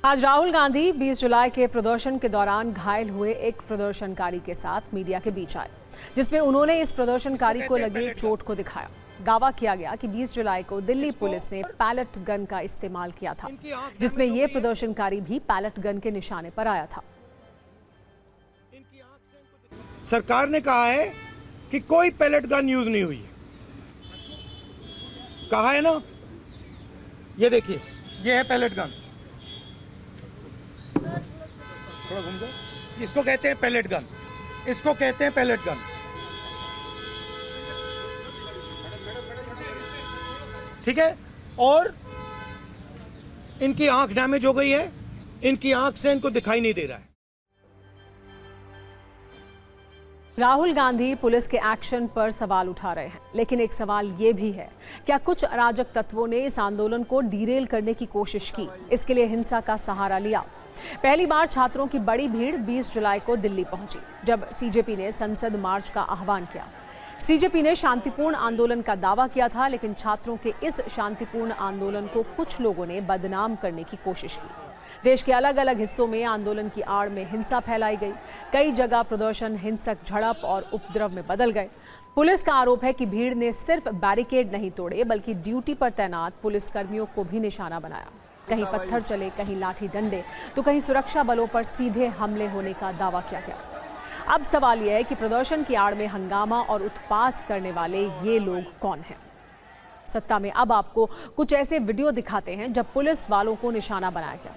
आज राहुल गांधी 20 जुलाई के प्रदर्शन के दौरान घायल हुए एक प्रदर्शनकारी के साथ मीडिया के बीच आए, जिसमें उन्होंने इस प्रदर्शनकारी को लगी चोट को दिखाया। दावा किया गया कि 20 जुलाई को दिल्ली पुलिस ने पैलेट गन का इस्तेमाल किया था, जिसमें ये प्रदर्शनकारी भी पैलेट गन के निशाने पर आया था। सरकार ने कहा है कि कोई पैलेट गन यूज नहीं हुई है, कहा है ना। ये देखिए, ये है पैलेट गन, थोड़ा घूम जाओ। इसको कहते हैं पैलेट गन, इसको कहते हैं पैलेट गन। ठीक है, और इनकी आंख डैमेज हो गई है, इनकी आंख से इनको दिखाई नहीं दे रहा है। राहुल गांधी पुलिस के एक्शन पर सवाल उठा रहे हैं, लेकिन एक सवाल ये भी है, क्या कुछ अराजक तत्वों ने इस आंदोलन को डीरेल करने की कोशिश की, इसके लिए हिंसा का सहारा लिया। पहली बार छात्रों की बड़ी भीड़ 20 जुलाई को दिल्ली पहुंची, जब सीजेपी ने संसद मार्च का आह्वान किया। सीजेपी ने शांतिपूर्ण आंदोलन का दावा किया था, लेकिन छात्रों के इस शांतिपूर्ण आंदोलन को कुछ लोगों ने बदनाम करने की कोशिश की। देश के अलग अलग हिस्सों में आंदोलन की आड़ में हिंसा फैलाई गई। कई जगह प्रदर्शन हिंसक झड़प और उपद्रव में बदल गए। पुलिस का आरोप है कि भीड़ ने सिर्फ बैरिकेड नहीं तोड़े, बल्कि ड्यूटी पर तैनात पुलिसकर्मियों को भी निशाना बनाया। कहीं पत्थर चले, कहीं लाठी डंडे, तो कहीं सुरक्षा बलों पर सीधे हमले होने का दावा किया गया। अब सवाल यह है कि प्रदर्शन की आड़ में हंगामा और उत्पात करने वाले ये लोग कौन हैं? सत्ता में अब आपको कुछ ऐसे वीडियो दिखाते हैं जब पुलिस वालों को निशाना बनाया गया।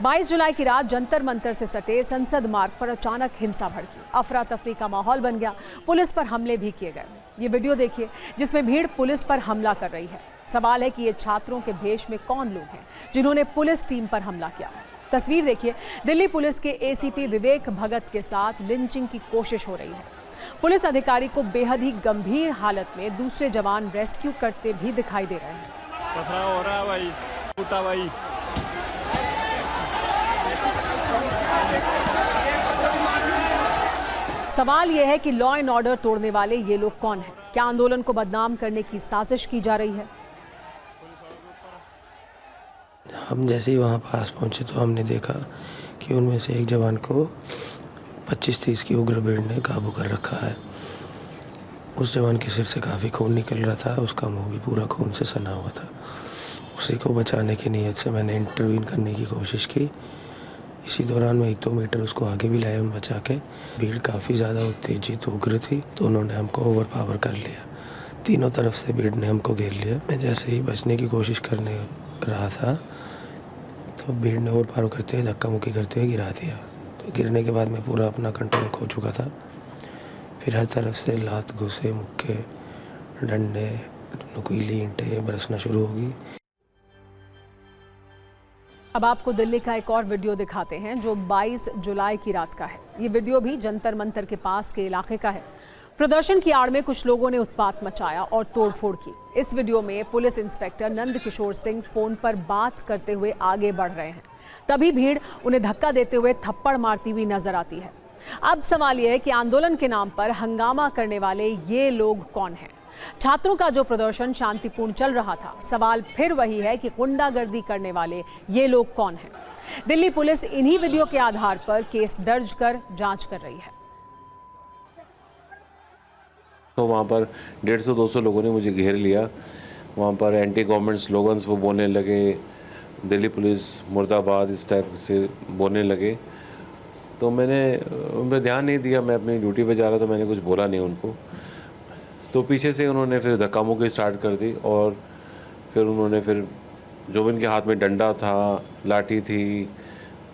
22 जुलाई की रात जंतर मंतर से सटे संसद मार्ग पर अचानक हिंसा भड़की, अफरा तफरी का माहौल बन गया, पुलिस पर हमले भी किए गए। ये वीडियो देखिए, जिसमें भीड़ पुलिस पर हमला कर रही है। सवाल है कि ये छात्रों के भेष में कौन लोग हैं जिन्होंने पुलिस टीम पर हमला किया। तस्वीर देखिए, दिल्ली पुलिस के एसीपी विवेक भगत के साथ लिंचिंग की कोशिश हो रही है। पुलिस अधिकारी को बेहद ही गंभीर हालत में दूसरे जवान रेस्क्यू करते भी दिखाई दे रहे हैं। हो रहा है भाई, टूटा भाई। सवाल यह है कि लॉ एंड ऑर्डर तोड़ने वाले ये लोग कौन हैं? क्या आंदोलन को बदनाम करने की साजिश की जा रही है? हम जैसे ही वहाँ पास पहुँचे तो हमने देखा कि उनमें से एक जवान को 25-30 की उग्र भीड़ ने काबू कर रखा है। उस जवान के सिर से काफ़ी खून निकल रहा था, उसका मुंह भी पूरा खून से सना हुआ था। उसी को बचाने की नीयत से मैंने इंटरवीन करने की कोशिश की। इसी दौरान मैं 1-2 मीटर उसको आगे भी लाया बचा के। भीड़ काफ़ी ज़्यादा उत्तेजित उग्र थी, तो उन्होंने हमको ओवर पावर कर लिया। तीनों तरफ से भीड़ ने हमको घेर लिया। मैं जैसे ही बचने की कोशिश करने रहा था तो भीड़ ने ओवर पावर करते हुए धक्का मुक्की करते हुए गिरा दिया। तो गिरने के बाद मैं पूरा अपना कंट्रोल खो चुका था। फिर हर तरफ से लात, घुसे, मुक्के, डंडे, नुकीली ईंटें बरसना शुरू होगी। अब आपको दिल्ली का एक और वीडियो दिखाते हैं जो 22 जुलाई की रात का है। ये वीडियो भी जंतर मंतर के पास के इलाके का है। प्रदर्शन की आड़ में कुछ लोगों ने उत्पात मचाया और तोड़फोड़ की। इस वीडियो में police inspector Nand Kishore Singh phone पर बात करते हुए आगे बढ़ रहे हैं। तभी भीड़ उन्हें धक्का देते हुए थप्पड़ मारती हुई नजर आती है। अब सवाल यह है कि आंदोलन के नाम पर हंगामा करने वाले ये लोग कौन हैं? छात्रों का जो प्रदर्शन शांतिपूर्ण चल रहा था, सवाल फिर वही है कि गुंडागर्दी करने वाले ये लोग कौन हैं? दिल्ली पुलिस इन्हीं वीडियो के आधार पर केस दर्ज कर जांच कर रही है। तो वहाँ पर 150-200 लोगों ने मुझे घेर लिया। वहाँ पर एंटी गवर्नमेंट स्लोगन्स वो बोलने लगे, दिल्ली पुलिस मुर्दाबाद, इस टाइप से बोलने लगे। तो मैंने उन पर ध्यान नहीं दिया, मैं अपनी ड्यूटी पे जा रहा था, मैंने कुछ बोला नहीं उनको। तो पीछे से उन्होंने फिर धक्का मुक्की स्टार्ट कर दी और फिर उन्होंने फिर जो भी उनके हाथ में डंडा था, लाठी थी,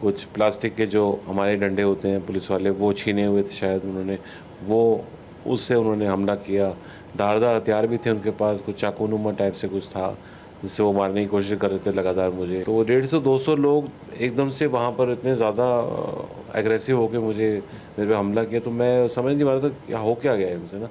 कुछ प्लास्टिक के जो हमारे डंडे होते हैं पुलिस वाले, वो छीने हुए थे शायद उन्होंने, वो उससे उन्होंने हमला किया। धारदार हथियार भी थे उनके पास, कुछ चाकू-नुमा टाइप से कुछ था, जिससे वो मारने की कोशिश कर रहे थे लगातार मुझे। तो 150-200 लोग एकदम से वहाँ पर इतने ज़्यादा एग्रेसिव होकर मेरे पे हमला किया, तो मैं समझ नहीं पा रहा था क्या हो क्या गया है मुझे ना।